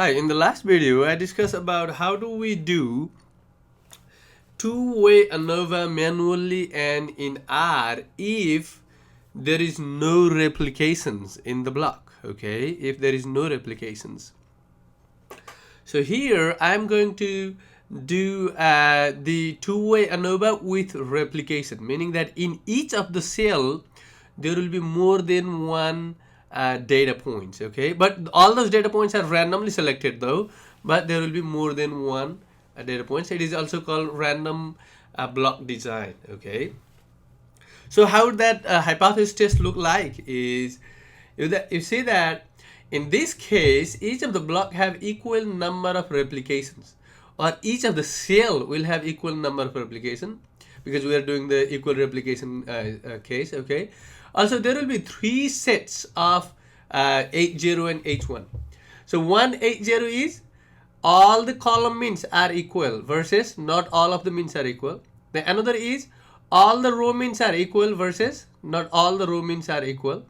Hi, in the last video I discussed about how do we do two-way ANOVA manually and in R if there is no replications in the block, okay? If there is no replications. So here I'm going to do the two-way ANOVA with replication, meaning that in each of the cell there will be more than one data points, okay? But all those data points are randomly selected though, but there will be more than one data points. It is also called random block design, okay? So how that hypothesis test look like is you see that in this case each of the block have equal number of replications, or each of the cell will have equal number of replication, because we are doing the equal replication case, okay? Also there will be three sets of H0 and H1. So one H0 is all the column means are equal versus not all of the means are equal. The another is all the row means are equal versus not all the row means are equal,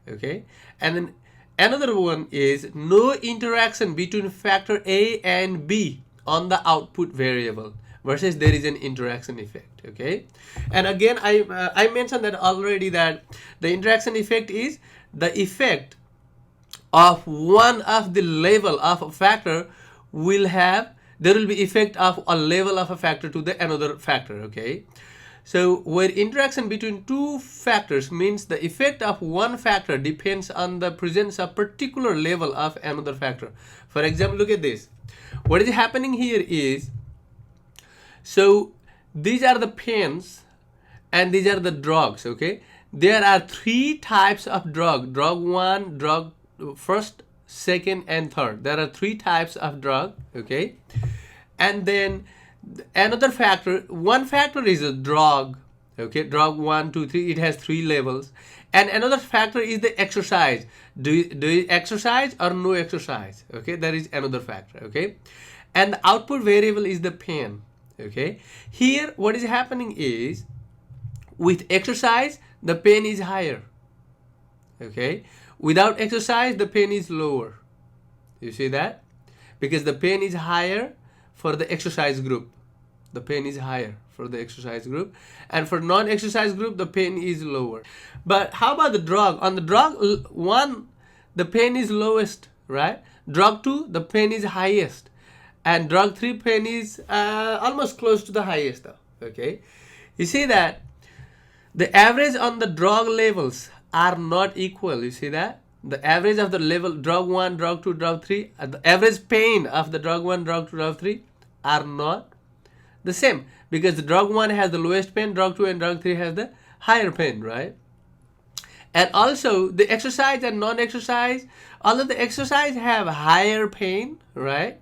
okay? And then another one is no interaction between factor A and B on the output variable versus there is an interaction effect, okay? And again I mentioned that already, that the interaction effect is the effect of one of the level of a factor will have, there will be effect of a level of a factor to the another factor, okay? So where interaction between two factors means the effect of one factor depends on the presence of particular level of another factor. For example, look at this. What is happening here is, so these are the pens and these are the drugs, okay? There are three types of drug: drug 1, drug first, second and third. There are three types of drug, okay? And then another factor, one factor is a drug, okay? Drug 1, 2, 3, it has three levels. And another factor is the exercise. Do you exercise or no exercise, okay? That is another factor, okay? And the output variable is the pen, okay? Here what is happening is, with exercise the pen is higher, okay? Without exercise the pen is lower. You see that? Because the pen is higher for the exercise group. The pen is higher for the exercise group, and for non-exercise group the pen is lower. But how about the drug? On the drug 1 the pen is lowest, right? Drug 2 the pen is highest, and drug 3 pen is almost close to the highest though, okay? You see that the average on the drug levels are not equal. You see that? The average of the level drug 1, drug 2, drug 3, the average pain of the drug 1, drug 2, drug 3 are not the same, because the drug 1 has the lowest pain, drug 2 and drug 3 has the higher pain, right? And also the exercise and non-exercise, although the exercise have higher pain, right?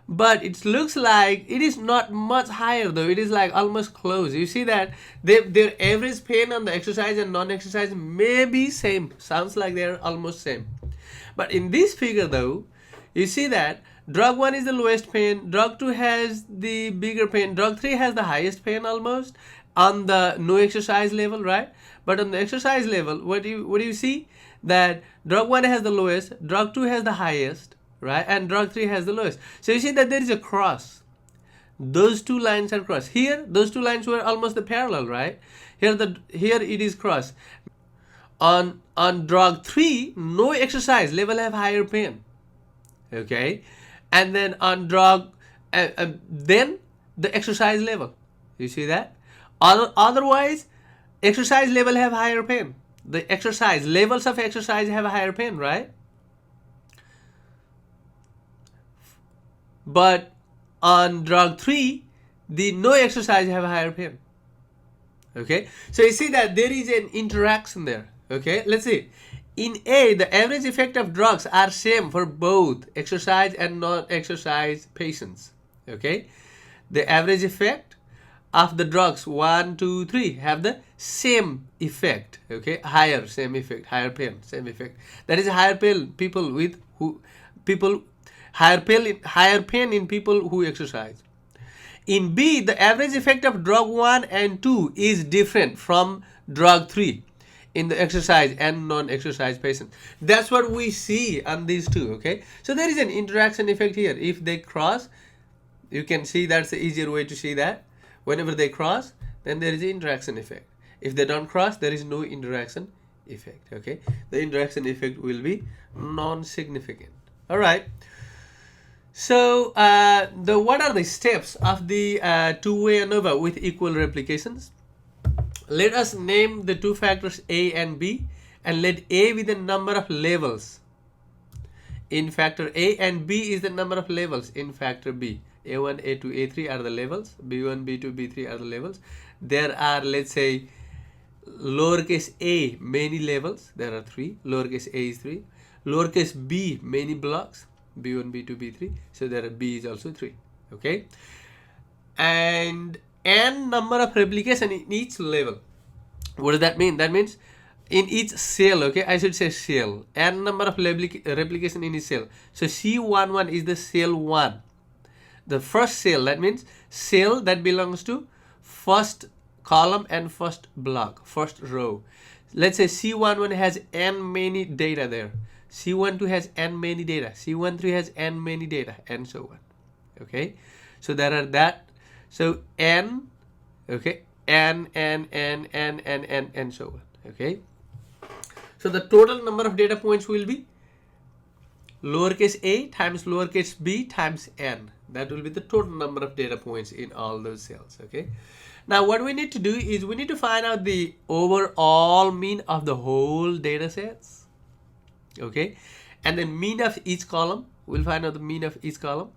But it looks like it is not much higher though. It is like almost close. You see that their average pain on the exercise and non-exercise may be same. Sounds like they're almost same. But in this figure though, you see that drug 1 is the lowest pain, drug 2 has the bigger pain, drug 3 has the highest pain almost on the no exercise level, right? But on the exercise level, what do you see? That drug 1 has the lowest, drug 2 has the highest, right? And drug 3 has the lowest. So you see that there is a cross. Those two lines are crossed. Here, those two lines were almost the parallel, right? Here it is crossed. On drug 3, no exercise level have higher pain, okay? And then on drug, then the exercise level. You see that? Otherwise, exercise level have higher pain. The exercise levels of exercise have a higher pain, right? But on drug 3, the no exercise have a higher pain, okay? So you see that there is an interaction there, okay? Let's see. In A, the average effect of drugs are same for both exercise and non-exercise patients, okay? The average effect of the drugs 1, 2, 3 have the same effect, okay? Higher, same effect, higher pain, same effect. That is higher pain higher pain in people who exercise. In B, the average effect of drug 1 and 2 is different from drug 3. in the exercise and non-exercise patients. That's what we see on these two, okay? So there is an interaction effect here. If they cross, you can see that's the easier way to see that. Whenever they cross, then there is an interaction effect. If they don't cross, there is no interaction effect, okay? The interaction effect will be non-significant. All right. So what are the steps of the two-way ANOVA with equal replications? Let us name the two factors A and B, and let A be the number of levels in factor A and B is the number of levels in factor B. A1, A2, A3 are the levels, B1, B2, B3 are the levels. There are, let's say, lowercase a, many levels, there are 3, lowercase a is 3, lowercase b, many blocks, B1, B2, B3, so there are B is also 3, okay? And n number of replication in each level. What does that mean? That means in each cell, okay, I should say cell, n number of replication in each cell. So C11 is the cell 1, the first cell, that means cell that belongs to first column and first block, first row. Let's say C11 has n many data there, C12 has n many data, C13 has n many data, and so on, okay? So there are that, so n, okay, n, and so on, okay? So the total number of data points will be lowercase a times lowercase b times n. That will be the total number of data points in all those cells, okay? Now what we need to do is we need to find out the overall mean of the whole data sets, okay? And then mean of each column, we'll find out the mean of each column,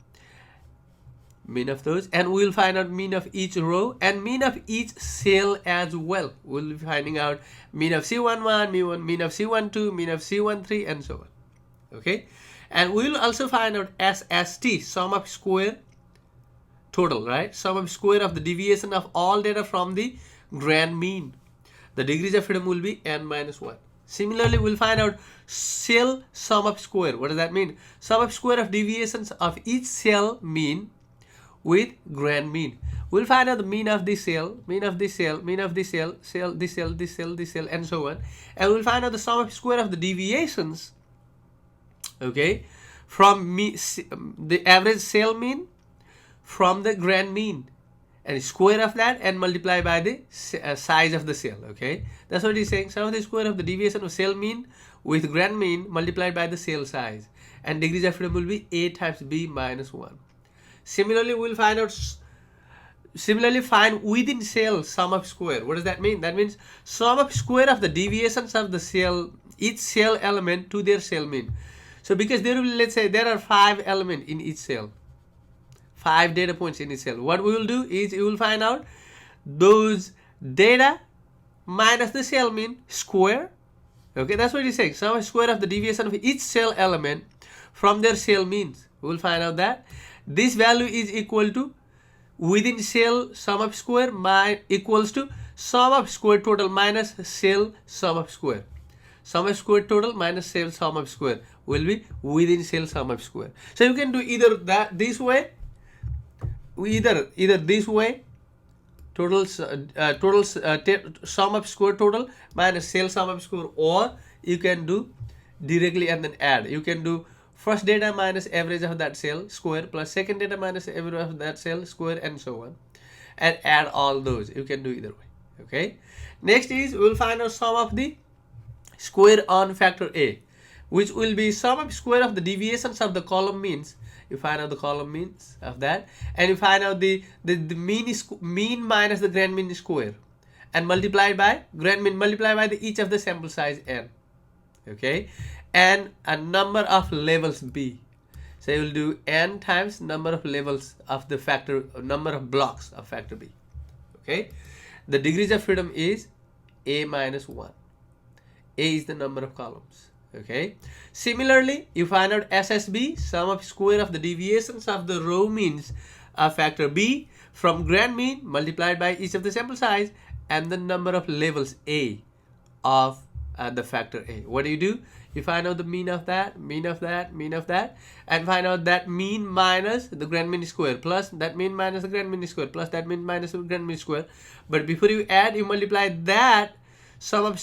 mean of those, and we'll find out mean of each row and mean of each cell as well. We'll be finding out mean of C11, mean of C12, mean of C13, and so on, okay? And we'll also find out SST, sum of square total, right? Sum of square of the deviation of all data from the grand mean. The degrees of freedom will be n minus 1. Similarly, we'll find out cell sum of square. What does that mean? Sum of square of deviations of each cell mean with grand mean. We'll find out the mean of this cell, mean of this cell, mean of this cell, cell, this cell, this cell, this cell, and so on. And we'll find out the sum of square of the deviations, okay, from the average cell mean from the grand mean, and square of that and multiply by the size of the cell, okay? That's what he's saying. Sum of the square of the deviation of cell mean with grand mean multiplied by the cell size, and degrees of freedom will be a times b minus 1. Similarly, we'll find out, find within cell sum of square. What does that mean? That means sum of square of the deviations of the cell, each cell element to their cell mean. So because there will, let's say there are 5 elements in each cell, 5 data points in each cell. What we will do is we will find out those data minus the cell mean square, okay? That's what he's saying. Sum of square of the deviation of each cell element from their cell means. We will find out that this value is equal to within cell sum of square equals to sum of square total minus cell sum of square. Sum of square total minus cell sum of square will be within cell sum of square. So you can do either that this way, either this way, total sum of square total minus cell sum of square, or you can do directly and then add. You can do first data minus average of that cell square plus second data minus average of that cell square, and so on, and add all those. You can do either way, okay? Next is we will find out sum of the square on factor A, which will be sum of square of the deviations of the column means. You find out the column means of that, and you find out the mean minus the grand mean square, and multiplied by grand mean multiplied by each of the sample size n, okay, and a number of levels b. So you will do n times number of levels of the factor, number of blocks of factor b, okay? The degrees of freedom is a minus 1. A is the number of columns, okay? Similarly, you find out SSB, sum of square of the deviations of the row means of factor B from grand mean multiplied by each of the sample size and the number of levels A of the factor A. What do? You find out the mean of that, mean of that, mean of that, and find out that mean minus the grand mean square plus that mean minus the grand mean square plus that mean minus the grand mean square. But before you add, you multiply that sum of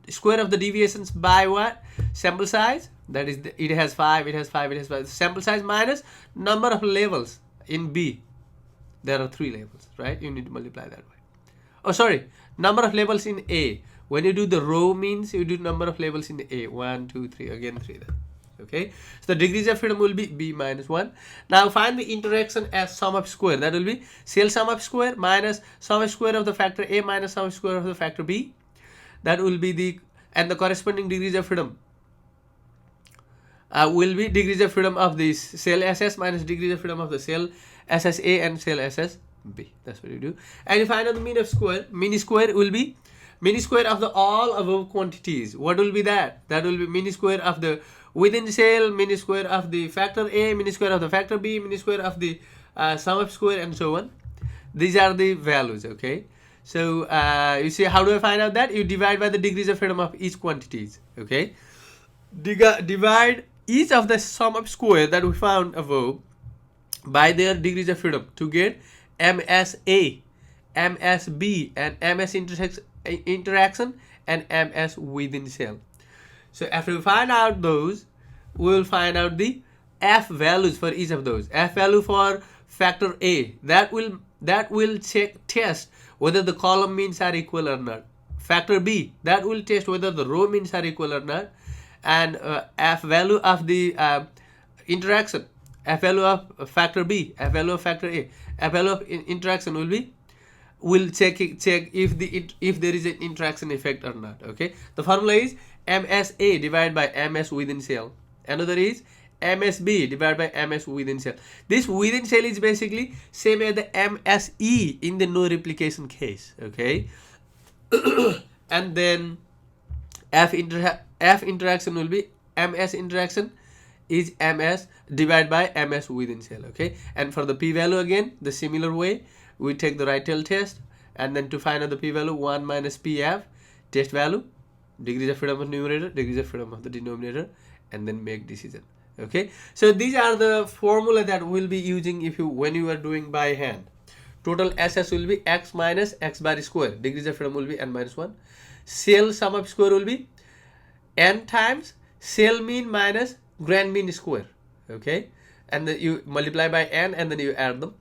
square of the deviations by what? Sample size. That is, it has 5, it has 5, it has 5. Sample size minus number of levels in B. There are 3 levels, right? You need to multiply that way. Oh, sorry. Number of levels in A. When you do the row means, you do number of levels in A. 1, 2, 3. Again 3 there. Okay. So the degrees of freedom will be B minus 1. Now find the interaction as sum of square. That will be cell sum of square minus sum of square of the factor A minus sum of square of the factor B. That will be the, and the corresponding degrees of freedom will be degrees of freedom of this cell SS minus degrees of freedom of the cell SSA and cell SSB. That's what you do. And you find out the mean of square. Mean square will be mean square of the all above quantities. What will be that? That will be mean square of the within cell, mean square of the factor A, mean square of the factor B, mean square of the sum of square, and so on. These are the values, okay? So you see, how do I find out that? You divide by the degrees of freedom of each quantities, okay? Divide each of the sum of square that we found above by their degrees of freedom to get MSA, MSB, and MS interaction, and MS within cell. So after we find out those, we will find out the F values for each of those. F value for factor A, that will test whether the column means are equal or not. Factor B, that will test whether the row means are equal or not. And F value of the interaction, F value of factor B, F value of factor A, F value of interaction will check if there is an interaction effect or not. Okay, the formula is MSA divided by MS within cell. Another is MSB divided by MS within cell. This within cell is basically same as the MSE in the no replication case. Okay, and then F interaction will be MS interaction is MS divided by MS within cell. Okay, and for the p value again the similar way, we take the right tail test, and then to find out the p value 1 minus pf test value, degrees of freedom of numerator, degrees of freedom of the denominator, and then make decision. Okay, so these are the formula that we'll be using when you are doing by hand. Total SS will be x minus x bar square, degrees of freedom will be n minus 1. Cell sum of square will be n times cell mean minus grand mean square. Okay, and then you multiply by n and then you add them,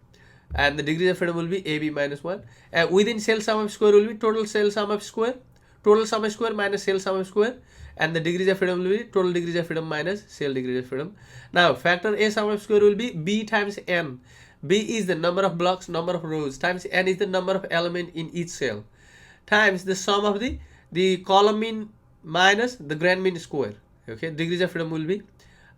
and the degrees of freedom will be AB minus 1. Within cell sum of square will be total cell sum of square, total sum of square minus cell sum of square, and the degrees of freedom will be total degrees of freedom minus cell degrees of freedom. Now factor A sum of square will be B times n. B is the number of blocks, number of rows, times n is the number of element in each cell, times the sum of the column mean minus the grand mean square. Okay, degrees of freedom will be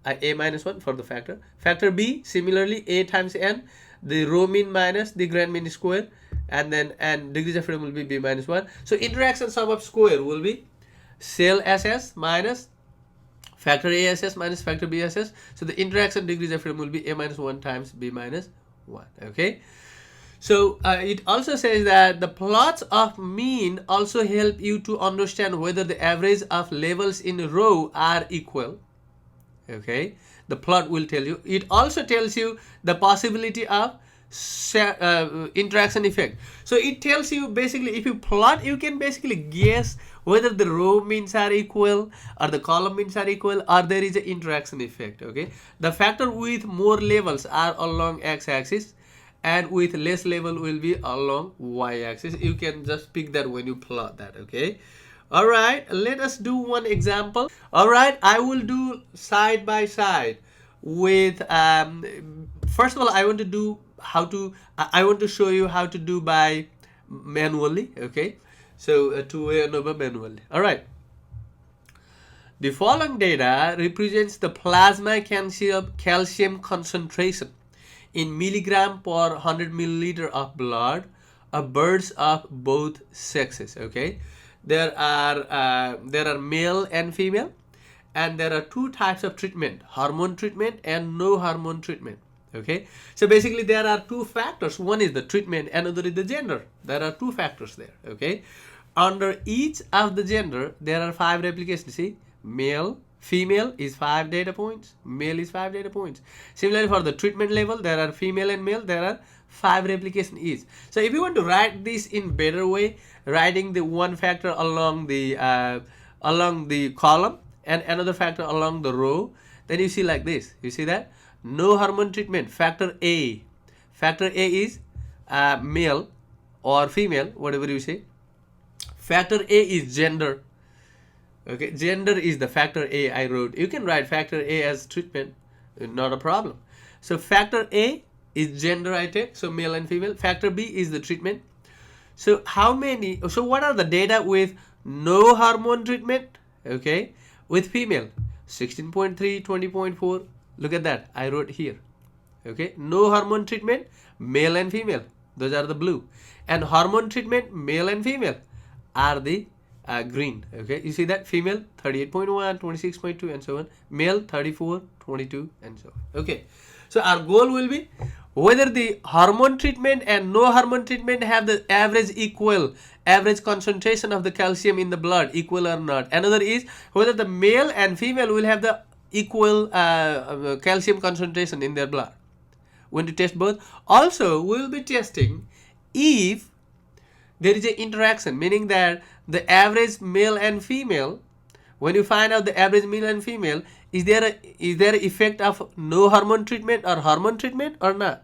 A minus 1 for the factor. Factor B, similarly A times n, the row mean minus the grand mean square, and degrees of freedom will be B minus 1. So interaction sum of square will be cell SS minus factor A SS minus factor B SS. So the interaction degrees of freedom will be A minus 1 times B minus 1. Okay, so it also says that the plots of mean also help you to understand whether the average of levels in a row are equal. Okay, the plot will tell you. It also tells you the possibility of interaction effect. So it tells you basically, if you plot, you can basically guess whether the row means are equal or the column means are equal, or there is an interaction effect. Okay, the factor with more levels are along x-axis, and with less level will be along y-axis. You can just pick that when you plot that. Okay, all right, let us do one example. All right, I will do side by side with first of all I want to show you how to do by manually. Okay, so two-way ANOVA manually. All right, the following data represents the plasma calcium concentration in milligram per 100 milliliter of blood of birds of both sexes. Okay, there are male and female, and there are two types of treatment: hormone treatment and no hormone treatment. Okay, so basically there are two factors. One is the treatment, another is the gender. There are two factors there. Okay, under each of the gender there are 5 replications. See, female is 5 data points, male is 5 data points. Similarly for the treatment level, there are female and male, there are 5 replication is. So if you want to write this in better way, writing the one factor along the column and another factor along the row, then you see like this. You see that? No hormone treatment, factor A. Factor A is male or female, whatever you say. Factor A is gender. Okay, gender is the factor A I wrote. You can write factor A as treatment, not a problem. So factor A is gender I take, so male and female. Factor B is the treatment. So what are the data with no hormone treatment? Okay, with female, 16.3, 20.4. Look at that, I wrote here. Okay, no hormone treatment, male and female. Those are the blue. And hormone treatment, male and female, are the green. Okay, you see that? Female 38.1, 26.2 and so on. Male 34, 22 and so on. Okay, so our goal will be whether the hormone treatment and no hormone treatment have the average concentration of the calcium in the blood equal or not. Another is whether the male and female will have the equal calcium concentration in their blood. We want to test both. Also, we will be testing if there is an interaction, meaning that the average male and female, when you find out the average male and female, is there an effect of no hormone treatment or hormone treatment or not?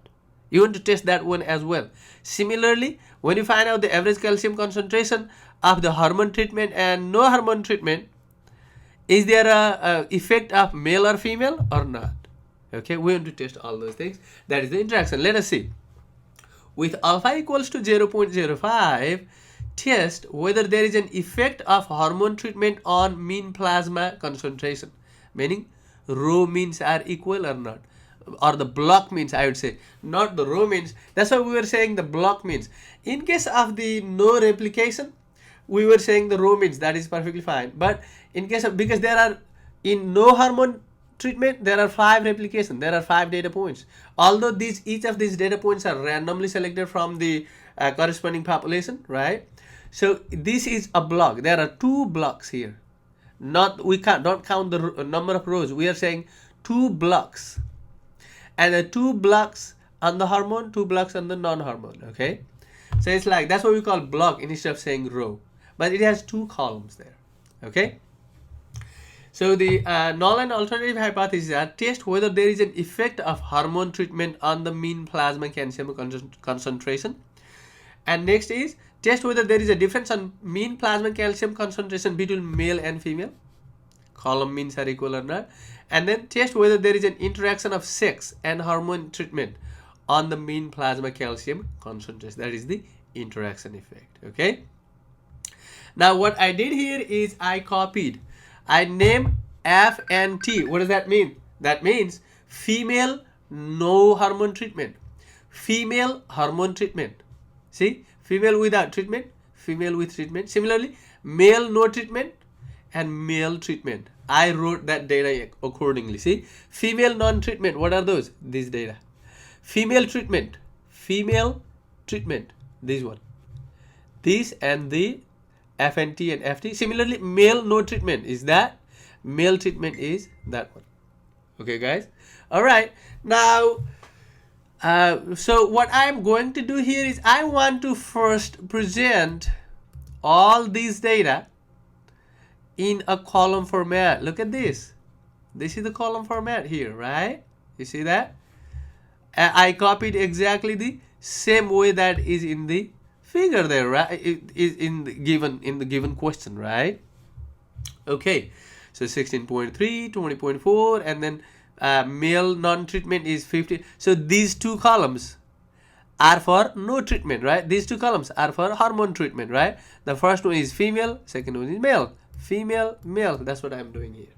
You want to test that one as well. Similarly, when you find out the average calcium concentration of the hormone treatment and no hormone treatment, is there a effect of male or female or not? Okay, we want to test all those things. That is the interaction. Let us see. With alpha equals to 0.05, test whether there is an effect of hormone treatment on mean plasma concentration, meaning row means are equal or not, or the block means, I would say, not the row means. That's why we were saying the block means. In case of the no replication, we were saying the row means, that is perfectly fine. But in case of, because there are, in no hormone treatment, there are 5 replication, there are 5 data points. Although each of these data points are randomly selected from the corresponding population, right? So this is a block. There are 2 blocks here. We don't count the number of rows. We are saying 2 blocks, and the 2 blocks on the hormone, 2 blocks on the non-hormone. Okay, so it's like, that's what we call block instead of saying row, but it has 2 columns there. Okay, so the null and alternative hypothesis are test whether there is an effect of hormone treatment on the mean plasma calcium concentration, and next is test whether there is a difference on mean plasma calcium concentration between male and female, column means are equal or not, and then test whether there is an interaction of sex and hormone treatment on the mean plasma calcium concentration. That is the interaction effect. Okay, now what I did here is I named F and T. What does that mean? That means female no hormone treatment, female hormone treatment. See, female without treatment, female with treatment. Similarly, male no treatment and male treatment. I wrote that data accordingly. See, female non-treatment, what are those? These data. Female treatment, this one. This and the FNT and FT. Similarly, male no treatment is that. Male treatment is that one. Okay, guys. All right. Now, so what I'm going to do here is I want to first present all these data in a column format. Look at this. This is the column format here, right? You see that? I copied exactly the same way that is in the figure there, right? It is in the given question, right? Okay, so 16.3, 20.4, and then male non-treatment is 50. So these 2 columns are for no treatment, right? These 2 columns are for hormone treatment, right? The first one is female, second one is male. Female, male. That's what I'm doing here.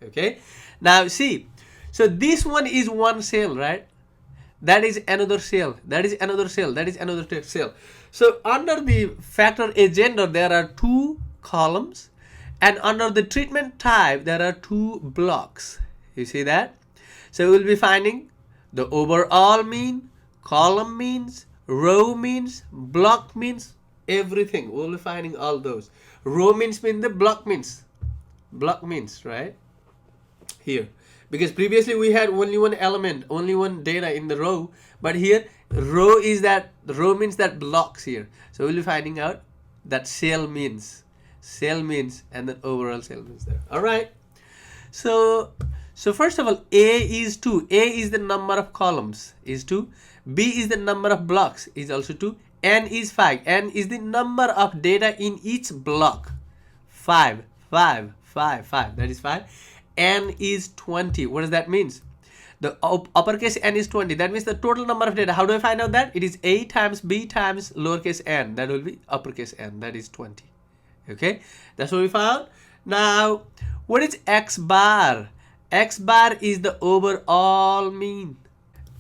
Okay, now see, so this one is one cell, right? That is another cell, that is another cell, that is another cell. So under the factor A gender, there are 2 columns, and under the treatment type, there are 2 blocks. You see that? So we'll be finding the overall mean, column means, row means, block means, everything. We'll be finding all those. Row means the block means, right? Here, because previously we had only one element, only one data in the row, but here row means that blocks here. So we'll be finding out that cell means, and then overall cell means there. All right. So first of all, A is 2. A is the number of columns, is 2. B is the number of blocks, is also 2. N is 5. N is the number of data in each block. 5. That is 5. N is 20. What does that mean? The uppercase N is 20. That means the total number of data. How do I find out that? It is A times B times lowercase n. That will be uppercase N. That is 20. Okay, that's what we found. Now, what is X bar? X bar is the overall mean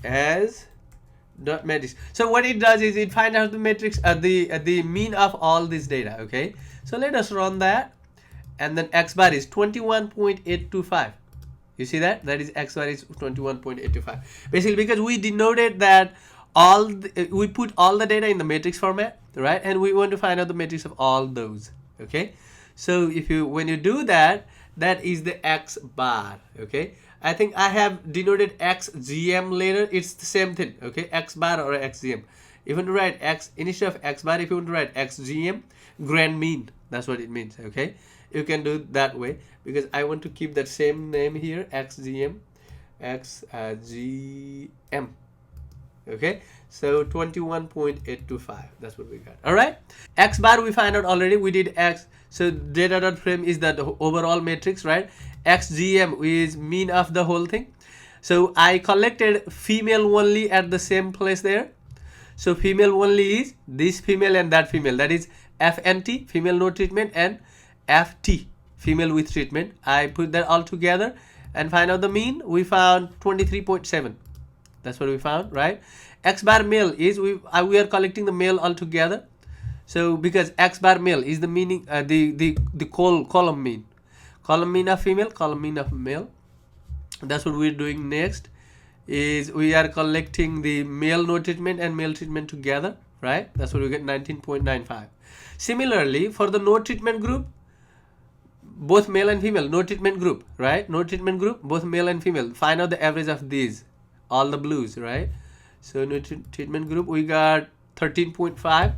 as dot matrix. So what it does is it finds out the matrix the mean of all this data. Okay, so let us run that, and then X bar is 21.825. You see that? That is X bar is 21.825. Basically, because we denoted that we put all the data in the matrix format, right? And we want to find out the matrix of all those. Okay, so when you do that, that is the X bar. Okay, I think I have denoted XGM later. It's the same thing. Okay, X bar or XGM. If you want to write X instead of X bar, if you want to write XGM, grand mean. That's what it means. Okay, you can do it that way, because I want to keep that same name here, XGM, XGM. Okay, so 21.825. That's what we got. All right, X bar we find out already. We did X. So data.frame is the overall matrix, right? XGM is mean of the whole thing. So I collected female only at the same place there. So female only is this female and that female. That is FNT, female no treatment, and FT, female with treatment. I put that all together and find out the mean. We found 23.7. That's what we found, right? X bar male is we are collecting the male all together. So because X bar male is the meaning the column mean of female, column mean of male. That's what we're doing next. Is we are collecting the male no treatment and male treatment together, right? That's what we get, 19.95. Similarly, for the no treatment group, both male and female, no treatment group, right? No treatment group, both male and female. Find out the average of these, all the blues, right? So no treatment group, we got 13.5.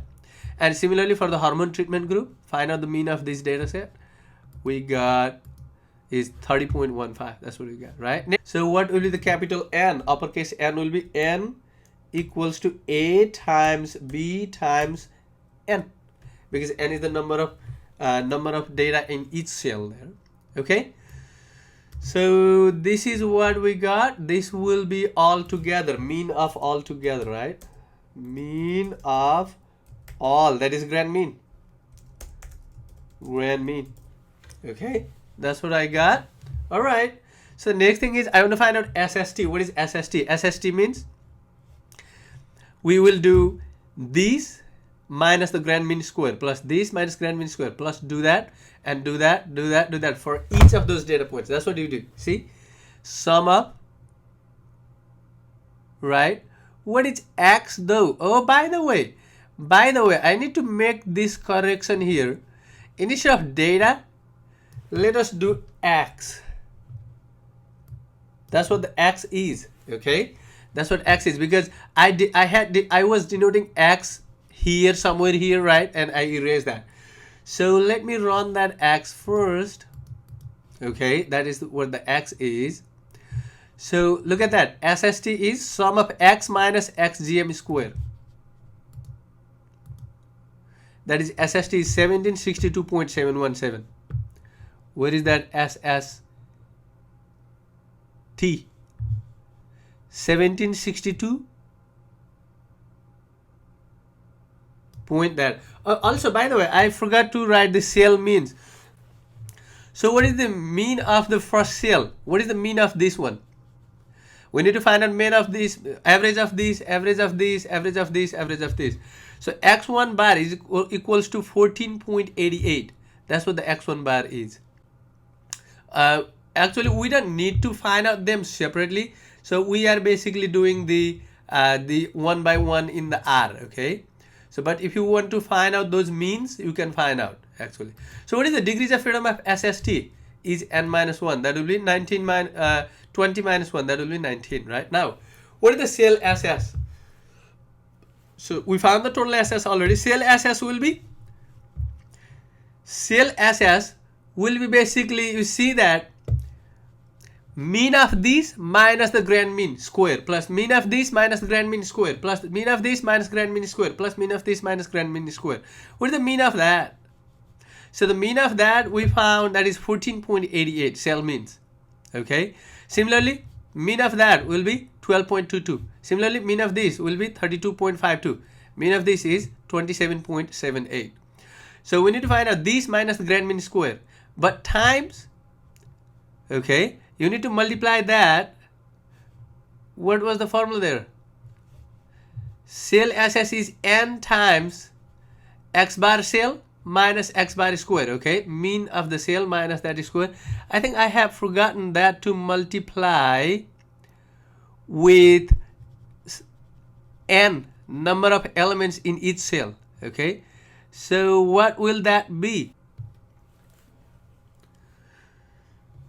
And similarly for the hormone treatment group, find out the mean of this data set. We got is 30.15. That's what we got, right? So what will be the capital N? Uppercase N will be N equals to A times B times N, because N is the number of data in each cell there. Okay, so this is what we got. This will be all together, mean of all together, right? Mean of all, that is grand mean. Okay, that's what I got. All right, so next thing is I want to find out SST. What is SST? SST means we will do this minus the grand mean square plus this minus grand mean square plus do that and do that for each of those data points. That's what you do. See, sum up, right? What is X though? Oh, by the way, I need to make this correction here. Instead of data, let us do X. That's what the X is. Okay, that's what X is, because I was denoting X here, somewhere here, right? And I erased that. So let me run that X first. Okay, that is what the X is. So look at that. SST is sum of X minus XGM square. That is SST is 1762.717. Where is that SST? 1762. Point that. Also, by the way, I forgot to write the cell means. So what is the mean of the first cell? What is the mean of this one? We need to find out mean of this, average of this, average of this, average of this, average of this. So x1 bar is equals to 14.88. That's what the x1 bar is. Actually, we don't need to find out them separately. So we are basically doing the one by one in the R. Okay. So, but if you want to find out those means, you can find out actually. So what is the degrees of freedom of SST? Is n minus 1. That will be 20 minus 1, that will be 19, right? Now, what is the cell SS? So we found the total SS already. Cell SS will be basically, you see that mean of this minus the grand mean square plus mean of this minus the grand mean square plus mean of this minus grand mean square plus mean of this minus grand mean square. What is the mean of that? So the mean of that we found that is 14.88 cell means. Okay. Similarly, mean of that will be 12.22. Similarly, mean of this will be 32.52. Mean of this is 27.78. So we need to find out this minus the grand mean square, but times, okay, you need to multiply that. What was the formula there? Cell SS is n times x bar cell minus x bar square. Okay, mean of the cell minus that square. I think I have forgotten that to multiply with n number of elements in each cell. Okay, so what will that be?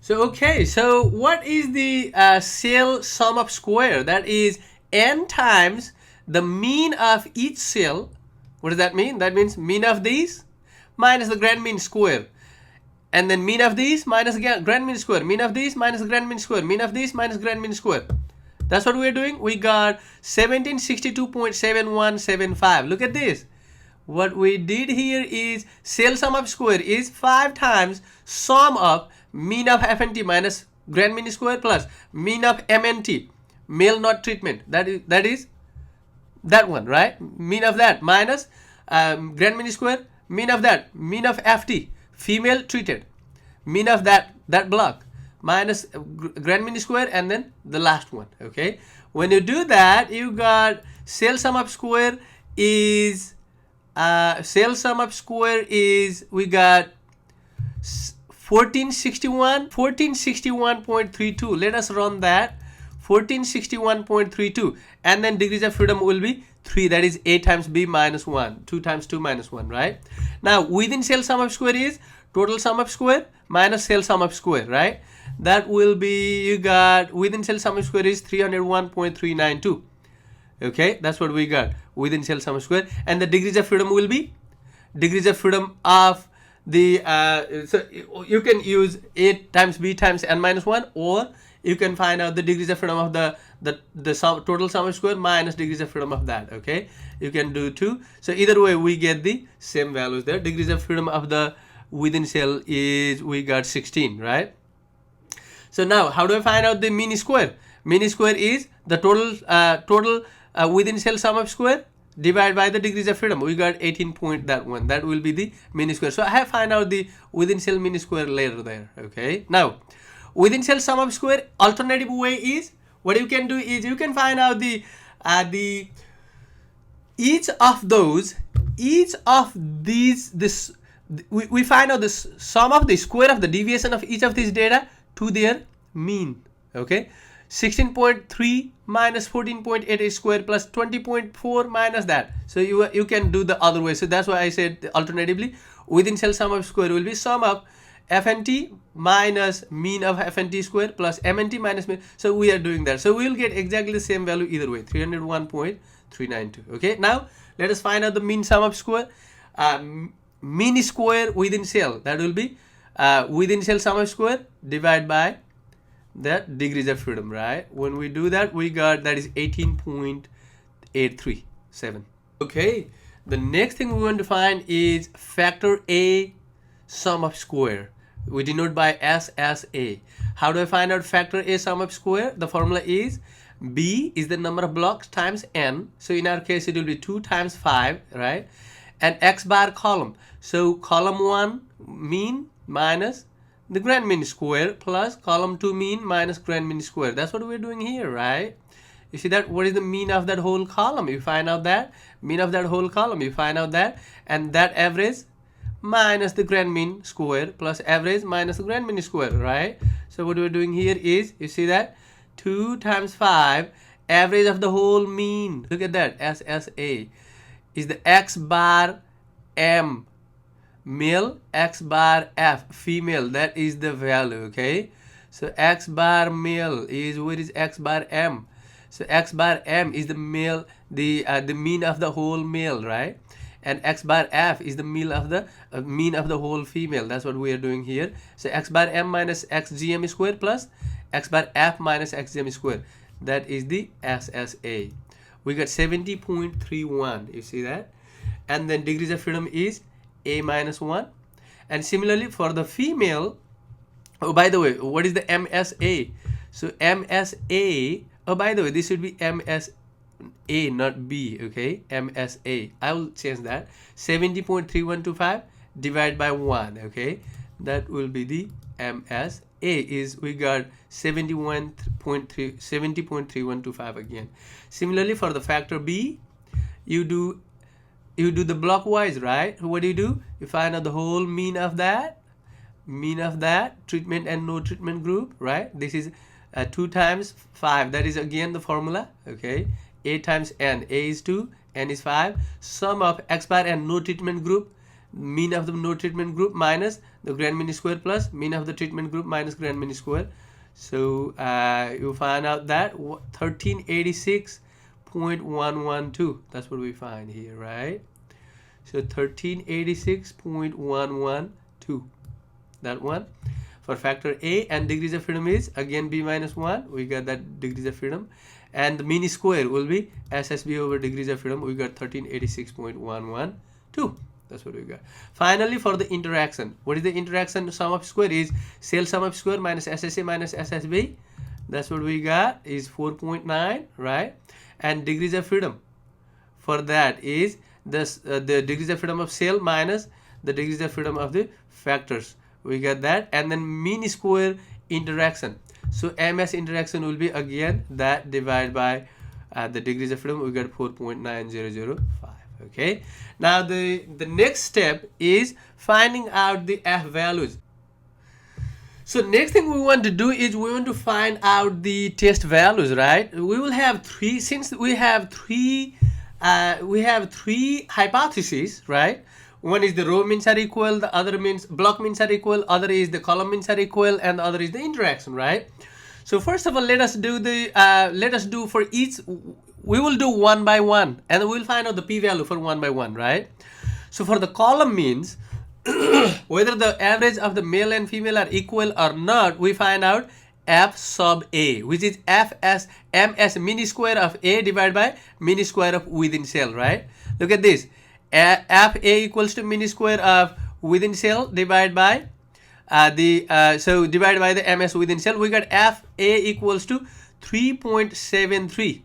So okay, so what is the cell sum of square? That is n times the mean of each cell. What does that mean? That means mean of these minus the grand mean square, and then mean of these minus grand mean square, mean of these minus grand mean square, mean of these minus grand mean square. That's what we're doing. We got 1762.7175. Look at this. What we did here is cell sum of square is 5 times sum of mean of FNT minus grand mean square plus mean of MNT, male not treatment. That is that one, right? Mean of that minus grand mean square, mean of that, mean of FT, female treated, mean of that block minus grand mean square, and then the last one. Okay, when you do that, you got cell sum of square is we got 1461.32. Let us run that. 1461.32, and then degrees of freedom will be 3. That is A times B minus 1, 2 times 2 minus 1, right? Now within cell sum of square is total sum of square minus cell sum of square, right? That will be, you got within cell sum of square is 301.392. Okay, that's what we got within cell sum of square, and the degrees of freedom will be degrees of freedom of the so you can use A times B times n minus 1, or you can find out the degrees of freedom of the total sum of square minus degrees of freedom of that. Okay, you can do 2. So either way we get the same values there. Degrees of freedom of the within cell is, we got 16, right? So now how do I find out the mean square? Mean square is the total within cell sum of square divided by the degrees of freedom. We got 18 point that one. That will be the mean square. So I have find out the within cell mean square later there. Okay, now within cell sum of square alternative way is, what you can do is you can find out each of these we find out the sum of the square of the deviation of each of these data to their mean. Okay, 16.3 minus 14.8 square plus 20.4 minus that. So you can do the other way. So that's why I said alternatively within cell sum of square will be sum of FNT minus mean of FNT square plus MNT minus mean. So we are doing that. So we will get exactly the same value either way, 301.392. Okay, now let us find out the mean sum of square. Mean square within cell, that will be within cell sum of square divided by the degrees of freedom, right? When we do that, we got that is 18.837. Okay, the next thing we want to find is factor A sum of square. We denote by S as A. How do I find out factor A sum of square? The formula is B is the number of blocks times N. So in our case, it will be 2 times 5, right? And X bar column. So column 1 mean minus the grand mean square plus column 2 mean minus grand mean square. That's what we're doing here, right? You see that? What is the mean of that whole column? You find out that. Mean of that whole column. You find out that. And that average minus the grand mean square plus average minus the grand mean square, right? So what we're doing here is, you see that? 2 times 5 average of the whole mean. Look at that. SSA is the X bar M male, X bar F female. That is the value. Okay, So X bar male is, where is X bar M? So X bar M is the male, the mean of the whole male, right? And X bar F is the mean of the whole female. That's what we are doing here. So X bar M minus XGM square plus X bar F minus XGM square. That is the SSA. We got 70.31. You see that? And then degrees of freedom is A minus 1. And similarly for the female, oh, by the way, what is the MSA? So MSA, oh, by the way, this should be MSA, not B, okay? MSA. I will change that. 70.3125 divided by 1, okay? That will be the MSA. Is we got 70.3125 again. Similarly for the factor B, you do the blockwise, right? What do? You find out the whole mean of that treatment and no treatment group, right? This is 2 times 5. That is again the formula, okay? A times N. A is 2, N is 5. Sum of X bar and no treatment group, mean of the no treatment group minus the grand mean square plus mean of the treatment group minus grand mean square. So you find out that 1386.112. That's what we find here, right? So 1386.112. That one for factor A. And degrees of freedom is again B minus 1. We got that degrees of freedom. And the mean square will be SSB over degrees of freedom. We got 1386.112. That's what we got. Finally, for the interaction, what is the interaction sum of square? Is cell sum of square minus SSA minus SSB. That's what we got, is 4.9, right? And degrees of freedom for that is this the degrees of freedom of cell minus the degrees of freedom of the factors. We got that. And then mean square interaction. So MS interaction will be again that divided by the degrees of freedom. We got 4.9005. Okay, now the next step is finding out the F values. So next thing we want to do is we want to find out the test values, right? We will have three, since we have three hypotheses, right? One is the row means are equal, the other means block means are equal, other is the column means are equal, and the other is the interaction, right? So first of all, let us do for each. We will do one by one, and we'll find out the p-value for one by one, right? So for the column means, whether the average of the male and female are equal or not, we find out F sub A, which is MS mean square of A divided by mean square of within cell, right? Look at this. F A equals to mean square of within cell divided by divided by the MS within cell. We got F A equals to 3.73.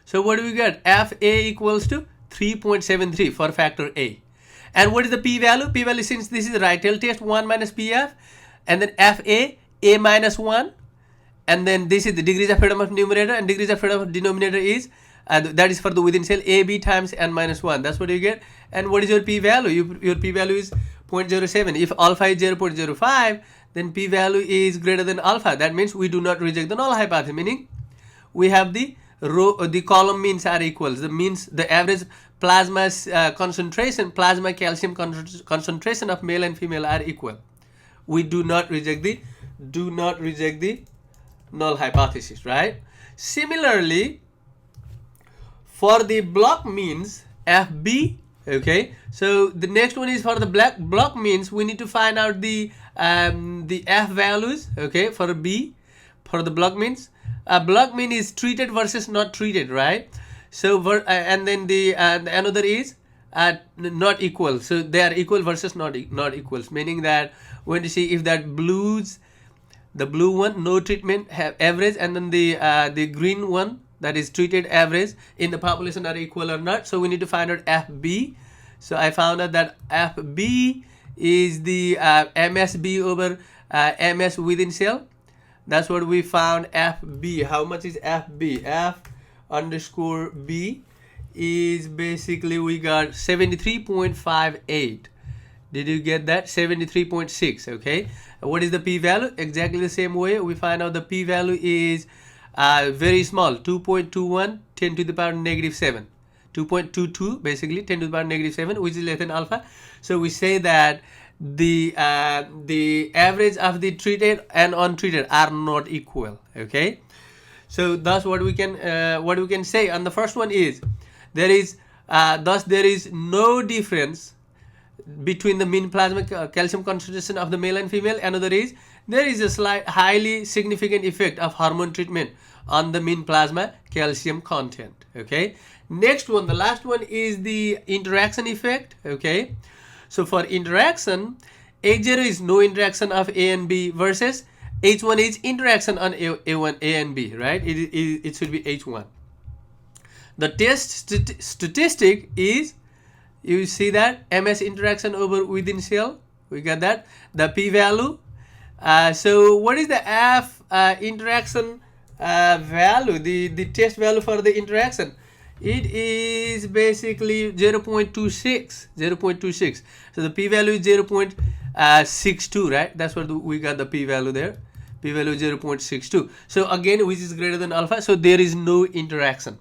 So what do we get? F A equals to 3.73 for factor A. And what is the p-value? P-value, since this is the right tail test, 1 minus PF, and then FA, A minus 1, and then this is the degrees of freedom of numerator, and degrees of freedom of denominator is, that is for the within cell, AB times N minus 1. That's what you get. And what is your p-value? Your p-value is 0.07. If alpha is 0.05, then p-value is greater than alpha. That means we do not reject the null hypothesis, meaning we have the column means are equal. The means, the average plasma plasma calcium concentration of male and female are equal. We do not reject the null hypothesis, right? Similarly, for the block means FB, okay. So the next one is for the block means. We need to find out the F values, okay, for B. For the block means, block mean is treated versus not treated, right? So and then the another is not equal. So they are equal versus not equals, meaning that when you see if that the blue one no treatment have average, and then the green one that is treated average in the population are equal or not. So we need to find out FB. So I found out that FB is the MSB over MS within cell. That's what we found. FB. How much is FB? F underscore B is basically, we got 73.58. Did you get that? 73.6. Okay. What is the p-value? Exactly the same way. We find out the p-value is very small, 2.21 10 to the power negative 7. 2.22 basically 10 to the power negative 7, which is less than alpha. So we say that the average of the treated and untreated are not equal. Okay, so that's what we can say. And the first one is there is thus there is no difference between the mean plasma calcium concentration of the male and female. Another is there is a slight highly significant effect of hormone treatment on the mean plasma calcium content. Okay, next one, the last one is the interaction effect. Okay, so for interaction, H0 is no interaction of A and B versus H1 is interaction on A1, A and B, right? It should be H1. The test statistic is, you see that MS interaction over within cell, we got that. The p-value, so what is the F interaction value, the test value for the interaction? It is basically 0.26. So the p-value is 0.62, right? That's what we got, the p-value there. P-value 0.62. So again, which is greater than alpha, so there is no interaction.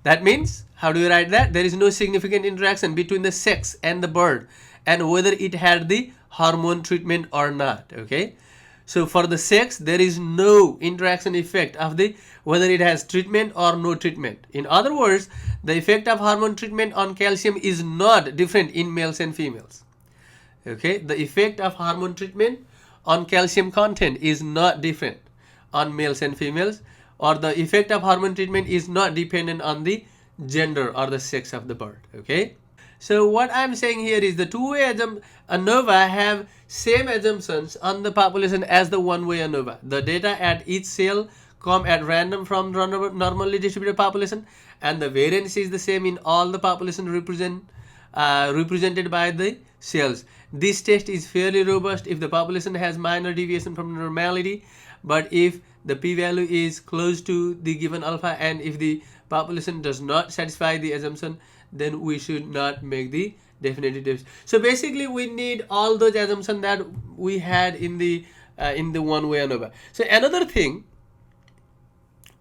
That means, how do you write that? There is no significant interaction between the sex and the bird and whether it had the hormone treatment or not. Okay, so for the sex, there is no interaction effect of the whether it has treatment or no treatment. In other words, the effect of hormone treatment on calcium is not different in males and females. Okay, the effect of hormone treatment on calcium content is not different on males and females, or the effect of hormone treatment is not dependent on the gender or the sex of the bird. Okay, so what I'm saying here is the two-way ANOVA have same assumptions on the population as the one-way ANOVA. The data at each cell come at random from normally distributed population, and the variance is the same in all the population represented by the cells. This test is fairly robust if the population has minor deviation from normality, but if the p-value is close to the given alpha and if the population does not satisfy the assumption, then we should not make the definitive test. So basically we need all those assumptions that we had in the one-way ANOVA. So another thing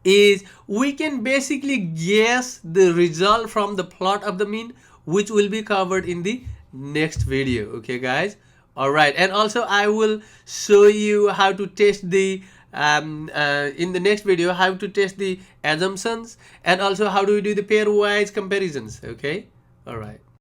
is we can basically guess the result from the plot of the mean, which will be covered in the next video. Okay guys, all right, and also I will show you how to test the in the next video, how to test the assumptions and also how do we do the pairwise comparisons. Okay, all right.